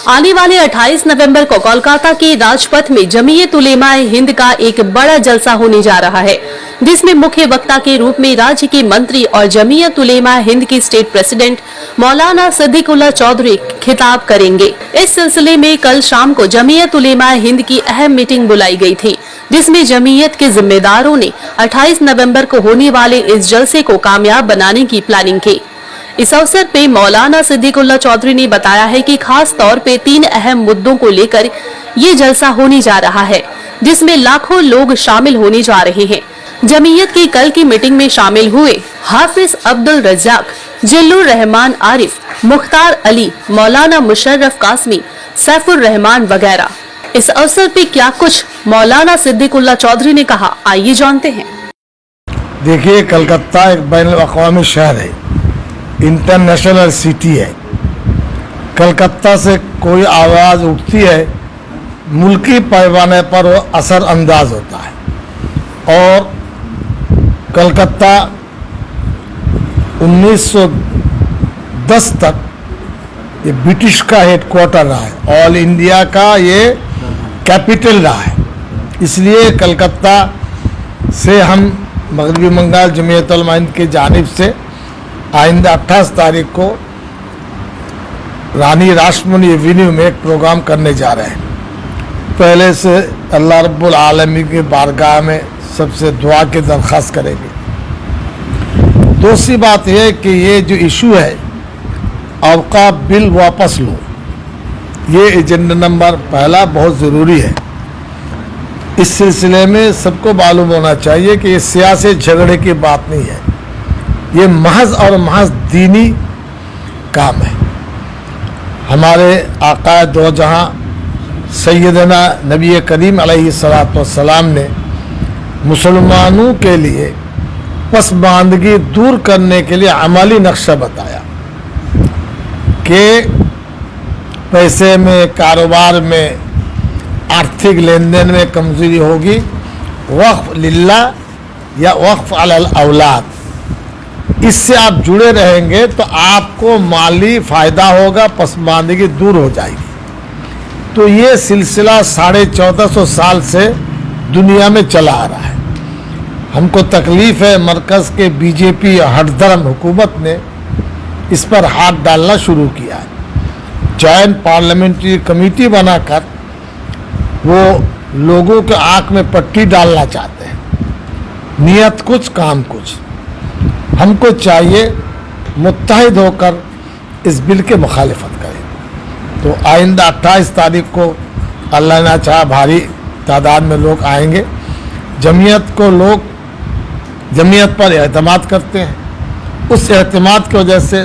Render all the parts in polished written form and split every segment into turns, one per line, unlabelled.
आने वाले 28 नवंबर को कोलकाता के राजपथ में जमीयत उलेमाए हिंद का एक बड़ा जलसा होने जा रहा है, जिसमें मुख्य वक्ता के रूप में राज्य के मंत्री और जमीयत उलेमाए हिंद के स्टेट प्रेसिडेंट मौलाना सिद्दीकुल्लाह चौधरी खिताब करेंगे। इस सिलसिले में कल शाम को जमीयत उलेमाए हिंद की अहम मीटिंग बुलाई गई थी, जिसमें जमीयत के जिम्मेदारों ने 28 नवंबर को होने वाले इस जलसे को कामयाब बनाने की प्लानिंग की। इस अवसर पे मौलाना सिद्दीकुल्लाह चौधरी ने बताया है कि खास तौर पे 3 अहम मुद्दों को लेकर ये जलसा होने जा रहा है, जिसमें लाखों लोग शामिल होने जा रहे हैं। जमीयत की कल की मीटिंग में शामिल हुए हाफिज अब्दुल रज्जाक, जिल्लुर रहमान आरिफ, मुख्तार अली, मौलाना मुशर्रफ कासमी, सैफुर रहमान वगैरह। इस अवसर पे क्या कुछ मौलाना सिद्दीकुल्लाह चौधरी ने कहा, आइए जानते हैं।
देखिए, कलकत्ता एक बैनुल-अक़वामी शहर है, इंटरनेशनल सिटी है। कलकत्ता से कोई आवाज़ उठती है, मुल्की पैमाने पर वो असर अंदाज होता है। और कलकत्ता 1910 तक ये ब्रिटिश का हेडक्वार्टर रहा है, ऑल इंडिया का ये कैपिटल रहा है। इसलिए कलकत्ता से हम मगरबी बंगाल जमीयत उलमा हिंद की जानिब से आइंदा 28 तारीख को रानी रासमनी एवेन्यू में एक प्रोग्राम करने जा रहे हैं। पहले से अल्लाह रब्बुल आलमीन की बारगाह में सबसे दुआ की दरख्वास्त करेंगे। दूसरी बात यह है कि ये जो इशू है औक़ाफ़ बिल वापस लो, ये एजेंडा नंबर पहला बहुत ज़रूरी है। इस सिलसिले में सबको मालूम होना चाहिए कि ये सियासी झगड़े की बात नहीं है, ये महज और महज दीनी काम है। हमारे आका दो जहां सैयदना नबी करीम अलैहिस्सलातु वस्सलाम ने मुसलमानों के लिए पसमानदगी दूर करने के लिए अमली नक्शा बताया कि पैसे में, कारोबार में, आर्थिक लेन देन में कमज़ोरी होगी, वक्फ लिल्लाह या वक्फ अलल औलाद, इससे आप जुड़े रहेंगे तो आपको माली फ़ायदा होगा, पसमानदगी दूर हो जाएगी। तो ये सिलसिला 1450 साल से दुनिया में चला आ रहा है। हमको तकलीफ़ है, मरकज़ के बीजेपी हठधर्म हुकूमत ने इस पर हाथ डालना शुरू किया है। जॉइंट पार्लियामेंट्री कमेटी बनाकर वो लोगों के आँख में पट्टी डालना चाहते हैं। नियत कुछ, काम कुछ। हमको चाहिए मुत्तहिद होकर इस बिल के मुखालिफत करें। तो आइंदा 28 तारीख को अल्लाह ने चाहा भारी तादाद में लोग आएंगे। जमीयत पर एतमाद करते हैं, उस एतमाद की वजह से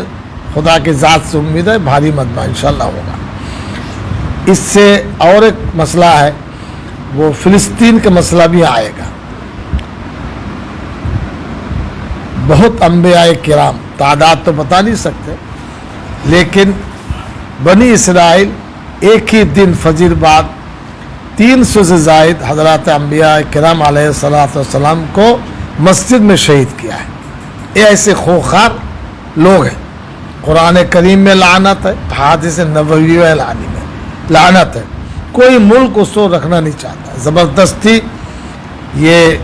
खुदा की ज़ात से उम्मीद है भारी मजमा इंशाअल्लाह होगा। इससे और एक मसला है, वो फ़िलिस्तीन का मसला भी आएगा। बहुत अंबियाए किराम, तादाद तो बता नहीं सकते, लेकिन बनी इसराइल एक ही दिन फजर बाद 300 से ज़ायद हज़रात अंबियाए किराम अलैहिस्सलातु वस्सलाम को मस्जिद में शहीद किया है। ये ऐसे खूंखार लोग हैं। कुरान करीम में लानत है, हदीस नबवी में लानत है। कोई मुल्क उसको रखना नहीं चाहता, ज़बरदस्ती ये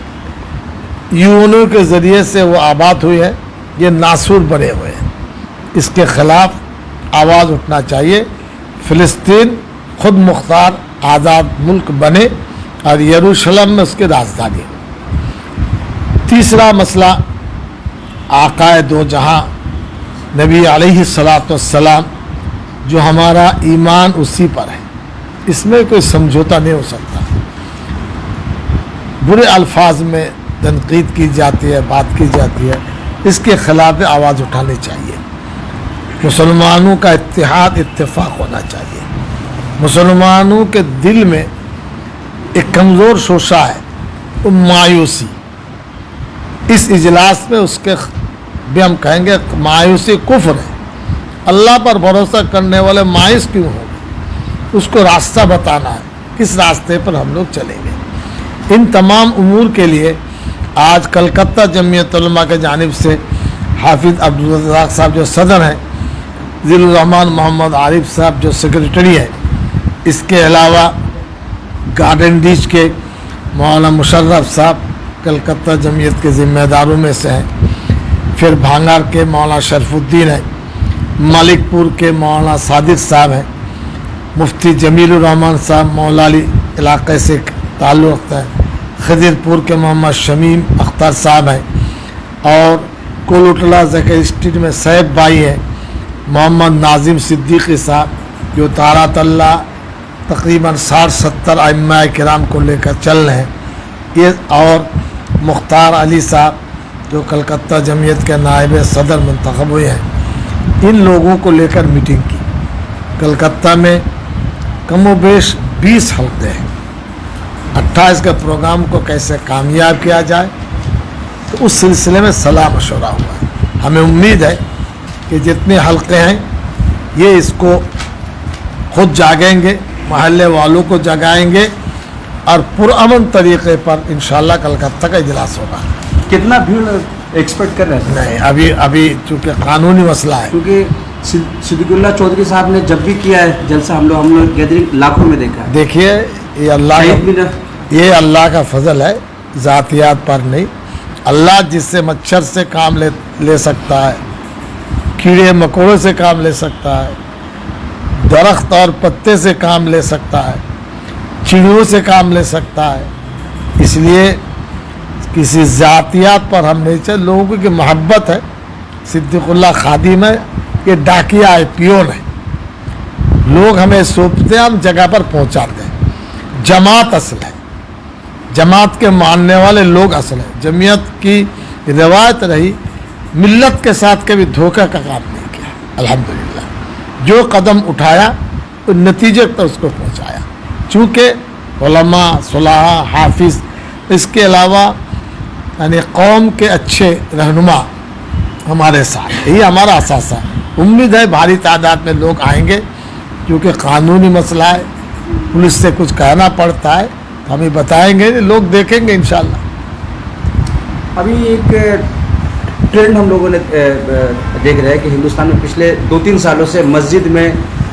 यूनों के ज़रिए से वो आबाद हुई है, ये नासूर बने हुए हैं। इसके ख़िलाफ़ आवाज़ उठना चाहिए। फ़िलिस्तीन खुद मुख्तार आज़ाद मुल्क बने और यरूशलेम में उसकी राजधानी हो। तीसरा मसला, आकाए दो जहां नबी अलैहिस्सलातु वस्सलाम, जो हमारा ईमान उसी पर है, इसमें कोई समझौता नहीं हो सकता। बुरे अल्फाज में तनकीद की जाती है, बात की जाती है, इसके ख़िलाफ़ आवाज़ उठानी चाहिए। मुसलमानों का इत्तेहाद, इत्तेफाक होना चाहिए। मुसलमानों के दिल में एक कमज़ोर शोशा है, वो मायूसी। इस इजलास में उसके भी हम कहेंगे मायूसी कुफ्र है। अल्लाह पर भरोसा करने वाले मायूस क्यों होंगे? उसको रास्ता बताना है, किस रास्ते पर हम लोग चलेंगे। इन तमाम उमूर के लिए आज कलकत्ता जमीयत उलमा के जानिब से हाफिज अब्दुल रज़ाक साहब जो सदर हैं, जिल्लुर रहमान मोहम्मद आरिफ साहब जो सेक्रेटरी हैं, इसके अलावा गार्डन डीच के मौलाना मुशर्रफ साहब कलकत्ता जमीयत के ज़िम्मेदारों में से हैं। फिर भांगार के मौलाना शरफुद्दीन हैं, मालिकपुर के मौलाना सादिक साहब हैं, मुफ्ती जमीलुर रहमान साहब मौलाली इलाके से ताल्लुक़ रखता है, खदिरपुर के मोहम्मद शमीम अख्तर साहब हैं, और कोलुटला ज़कर स्ट्रीट में सैब भाई हैं, मोहम्मद नाजिम सिद्दीकी साहब जो तारातल्ला तकरीबन 60-70 अइम्मा किराम को लेकर चल रहे हैं, ये, और मुख्तार अली साहब जो कलकत्ता जमीयत के नायब सदर मुंतखब हुए हैं। इन लोगों को लेकर मीटिंग की। कलकत्ता में कमोबेश 20 हल्के हैं। 28 के प्रोग्राम को कैसे कामयाब किया जाए, तो उस सिलसिले में सलाह मशवरा हुआ है। हमें उम्मीद है कि जितने हल्के हैं ये इसको खुद जागेंगे, महल्ले वालों को जगाएंगे और पुरअमन तरीके पर इंशाल्लाह कलकत्ता का इजलास होगा।
कितना भीड़ एक्सपेक्ट कर रहे हैं?
नहीं, अभी चूँकि कानूनी मसला है,
क्योंकि सिद्दीकुल्लाह चौधरी साहब ने जब भी किया है जलसा, हम लोग गैदरिंग लाखों में देखा है।
देखिए ये अल्लाह का फजल है, ज़ातियात पर नहीं। अल्लाह जिससे मच्छर से काम ले सकता है, कीड़े मकोड़ों से काम ले सकता है, दरख्त और पत्ते से काम ले सकता है, चिड़ियों से काम ले सकता है, इसलिए किसी ज़ातियात पर हम नहीं चल। लोगों की मोहब्बत है। सिद्दीकुल्लाह खादिम है, ये डाकिया है, पियोन है। लोग हमें सौंपते हैं, हम जगह पर पहुंचाते हैं। जमात असल है, जमात के मानने वाले लोग असल है। जमीयत की रिवायत रही, मिल्लत के साथ कभी धोखा का काम नहीं किया। अल्हम्दुलिल्लाह जो कदम उठाया तो नतीजे तक उसको पहुंचाया। चूँकि उलमा, सुलहा, हाफिज, इसके अलावा यानी कौम के अच्छे रहनुमा हमारे साथ, यही हमारा असासा है। उम्मीद है भारी तादाद में लोग आएंगे, क्योंकि कानूनी मसला है, पुलिस से कुछ कहना पड़ता है, तो हमें बताएंगे, लोग देखेंगे इंशाल्लाह।
अभी एक ट्रेंड हम लोगों ने देख रहे हैं कि हिंदुस्तान में पिछले 2-3 सालों से मस्जिद में,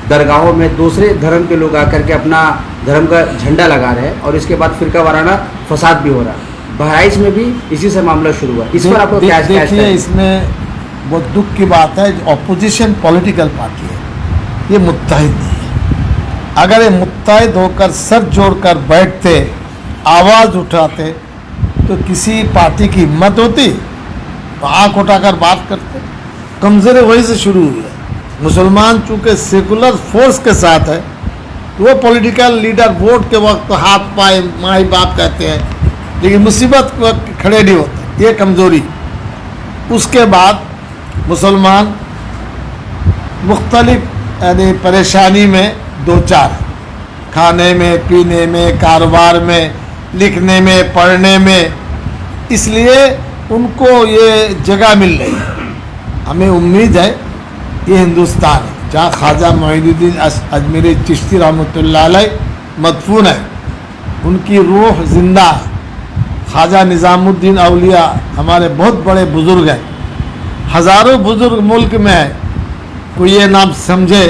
दरगाहों में दूसरे धर्म के लोग आकर के अपना धर्म का झंडा लगा रहे हैं, और इसके बाद फिरका वाराना फसाद भी हो रहा है। बहराइच में भी इसी से मामला शुरू हुआ। इस पर आपको क्या
देखिए, इसमें बहुत दुख की बात है, ऑपोजिशन पॉलिटिकल पार्टी है, ये मुत्तहिद नहीं है। अगर ये मुत्तहिद होकर सर जोड़कर बैठते, आवाज़ उठाते, तो किसी पार्टी की हिम्मत होती, तो आँख उठाकर बात करते। कमज़ोरी वहीं से शुरू हुई है। मुसलमान चूँकि सेकुलर फोर्स के साथ है, तो वो पॉलिटिकल लीडर वोट के वक्त हाथ पाए माई बाप कहते हैं, लेकिन मुसीबत के वक्त खड़े नहीं होते, ये कमज़ोरी। उसके बाद मुसलमान मुख्तलिफ यानी परेशानी में दो चार, खाने में, पीने में, कारोबार में, लिखने में, पढ़ने में, इसलिए उनको ये जगह मिल रही है। हमें उम्मीद है ये हिंदुस्तान है जहाँ ख्वाजा मोइनुद्दीन अजमेरी चिश्ती रहमतुल्लाह अलैह मदफून है, उनकी रूह जिंदा है। ख्वाजा निज़ामुद्दीन औलिया हमारे बहुत बड़े बुज़ुर्ग हैं, हज़ारों बुज़ुर्ग मुल्क में है। कोई ये नाम समझे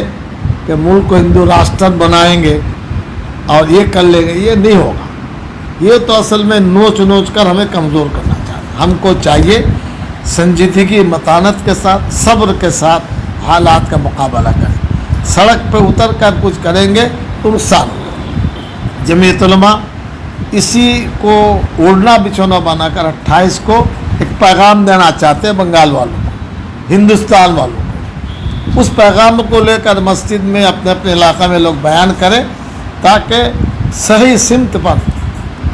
कि मुल्क को हिंदू राष्ट्र बनाएंगे और ये कर लेंगे, ये नहीं होगा। ये तो असल में नोच नोच कर हमें कमज़ोर करना चाहिए। हमको चाहिए संजीदगी, मतानत के साथ, सब्र के साथ हालात का मुकाबला करें। सड़क पे उतर कर कुछ करेंगे तो नुकसान होगा। जमीयत उलमा इसी को ओढ़ना बिछौना बनाकर 28 को एक पैगाम देना चाहते हैं बंगाल वालों को, हिंदुस्तान वालों को। उस पैगाम को लेकर मस्जिद में अपने अपने इलाका में लोग बयान करें, ताकि सही सिमत पर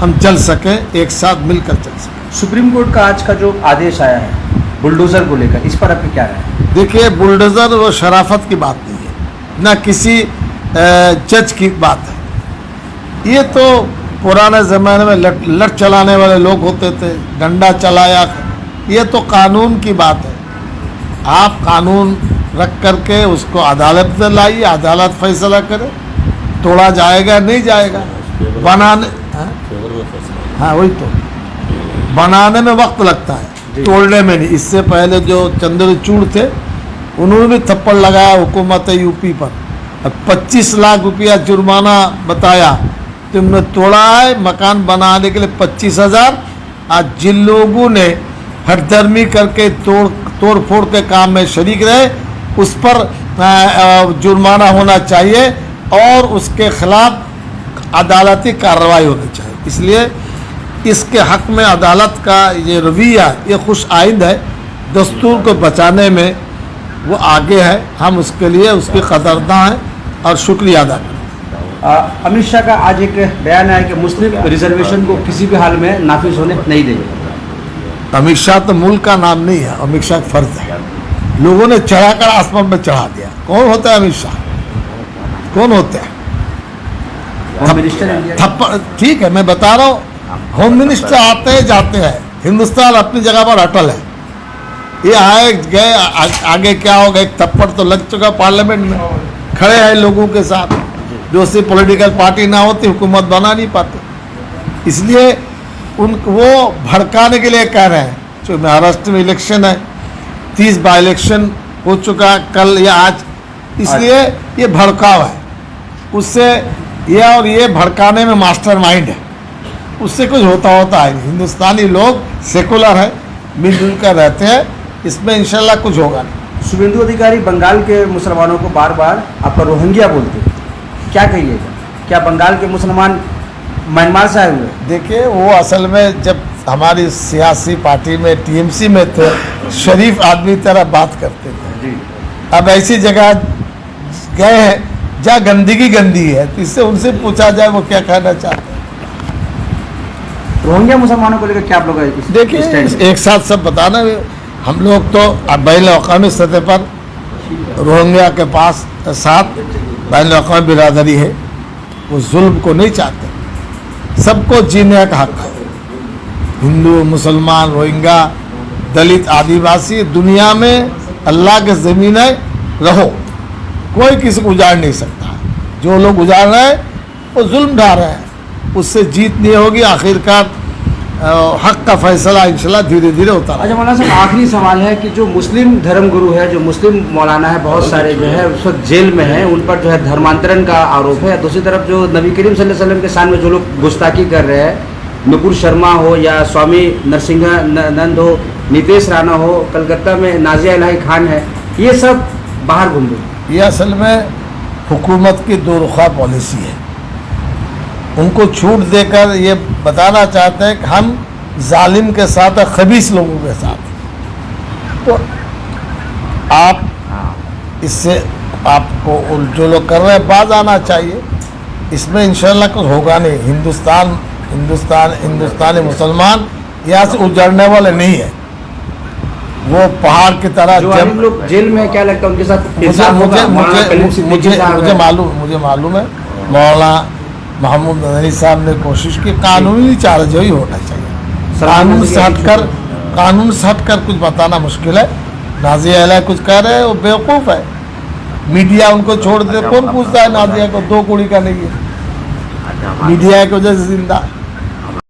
हम चल सकें, एक साथ मिलकर चल सकें।
सुप्रीम कोर्ट का आज का जो आदेश आया है बुलडोज़र को लेकर, इस पर आपकी क्या राय है?
देखिए, बुलडोज़र वो शराफत की बात नहीं है, ना किसी जज की बात है। ये तो पुराने ज़माने में लठ चलाने वाले लोग होते थे, डंडा चलाया, ये तो कानून की बात है। आप कानून रख करके उसको अदालत में लाइए, अदालत फैसला करे, तोड़ा जाएगा नहीं जाएगा। बनाने, हाँ वही तो, बनाने में वक्त लगता है, तोड़ने में नहीं। इससे पहले जो चंद्रचूड़ थे, उन्होंने भी थप्पड़ लगाया हुकूमत यूपी पर, 25 लाख रुपया जुर्माना बताया, तुमने तोड़ा है। मकान बनाने के लिए 25,000। आज जिन लोगों ने हठधर्मी करके तोड़ फोड़ के काम में शरीक रहे, उस पर जुर्माना होना चाहिए और उसके खिलाफ अदालती कार्रवाई होनी चाहिए। इसलिए इसके हक में अदालत का ये रवैया ये खुश आइंद है, दस्तूर को बचाने में वो आगे है। हम उसके लिए उसकी कदरदान हैं और शुक्रिया अदा करते
अमित शाह का आज एक बयान है कि मुस्लिम रिजर्वेशन को किसी भी हाल में नाफिज होने नहीं देंगे।
अमित शाह तो मुल्क का नाम नहीं है, अमित शाह फर्ज है। लोगों ने चढ़ाकर आसमान में चढ़ा दिया। कौन होता है अमित शाह? कौन होते हैं?
Home minister India.
थप्पड़ ठीक है, मैं बता रहा हूँ, होम मिनिस्टर आते हैं जाते हैं, हिंदुस्तान अपनी जगह पर अटल है। ये आए गए, आगे क्या होगा? एक थप्पड़ तो लग चुका पार्लियामेंट में, खड़े हैं लोगों के साथ। जो सी पॉलिटिकल पार्टी ना होती हुकूमत बना नहीं पाते, इसलिए वो भड़काने के लिए कह रहे हैं। जो महाराष्ट्र में इलेक्शन है, 30 बाई इलेक्शन हो चुका कल या आज, इसलिए ये भड़काव है। उससे ये भड़काने में मास्टर माइंड है, उससे कुछ होता है। हिंदुस्तानी लोग सेकुलर है, मिलजुल कर रहते हैं, इसमें इंशाल्लाह कुछ होगा नहीं।
शुभेंदु अधिकारी बंगाल के मुसलमानों को बार बार आपका रोहिंग्या बोलते हैं, क्या कहिएगा? क्या बंगाल के मुसलमान म्यांमार से आए हुए?
देखिए, वो असल में जब हमारी सियासी पार्टी में टीएमसी में थे, शरीफ आदमी तरह बात करते थे। अब ऐसी जगह गए हैं जहाँ गंदगी है, तो इससे उनसे पूछा जाए वो क्या कहना चाहते हैं।
रोहिंग्या मुसलमानों को लेकर क्या आप लोग
देखिए, एक साथ सब बताना, हम लोग तो अब बैन-ए-अक़वामी सतह पर रोहिंग्या के पास साथ बैन-ए-अक़वामी बिरादरी है, वो जुल्म को नहीं चाहते, सबको जीने का हक है। हिंदू, मुसलमान, रोहिंग्या, दलित, आदिवासी, दुनिया में अल्लाह के ज़मीन है, रहो, कोई किसी को उजाड़ नहीं सकता। जो लोग उजाड़ रहे हैं वो जुल्म ढा रहे हैं, उससे जीत नहीं होगी। आखिरकार हक का फैसला इंशाल्लाह धीरे धीरे होता है।
अच्छा मौलाना साहब, आखिरी सवाल है कि जो मुस्लिम धर्मगुरु है, जो मुस्लिम मौलाना है, बहुत सारे जो है उस वक्त जेल में हैं, उन पर जो है धर्मांतरण का आरोप है। दूसरी तरफ जो नबी करीम सल्लल्लाहु अलैहि वसल्लम के सामने जो लोग गुस्ताखी कर रहे हैं, नुपुर शर्मा हो या स्वामी नरसिंहानंद हो, नितेश राणा हो, कलकत्ता में नाजिया इलाही खान है, ये सब बाहर घूम रहे हैं।
ये असल में हुकूमत की दो रुखा पॉलिसी है। उनको छूट देकर ये बताना चाहते हैं कि हम जालिम के साथ है, खबीस लोगों के साथ। तो आप इससे आपको जो लोग कर रहे हैं बाज आना चाहिए, इसमें इंशाल्लाह कुछ होगा नहीं। हिंदुस्तानी मुसलमान यहाँ से उजड़ने वाले नहीं है, वो पहाड़ की तरह।
जो
जब
लोग जेल में, क्या लगता है उनके साथ
मुझे मालूम है, मौलाना महमूद नदवी साहब ने कोशिश की, कानूनी चार्ज ही होना चाहिए। कानून से हटकर कुछ बताना मुश्किल है। नाजिया इलाही कुछ कह रहे हैं, वो बेवकूफ़ है, मीडिया उनको छोड़ दे, कौन पूछता है नाजिया को? 2 कुड़ी का नहीं है, मीडिया की वजह से जिंदा।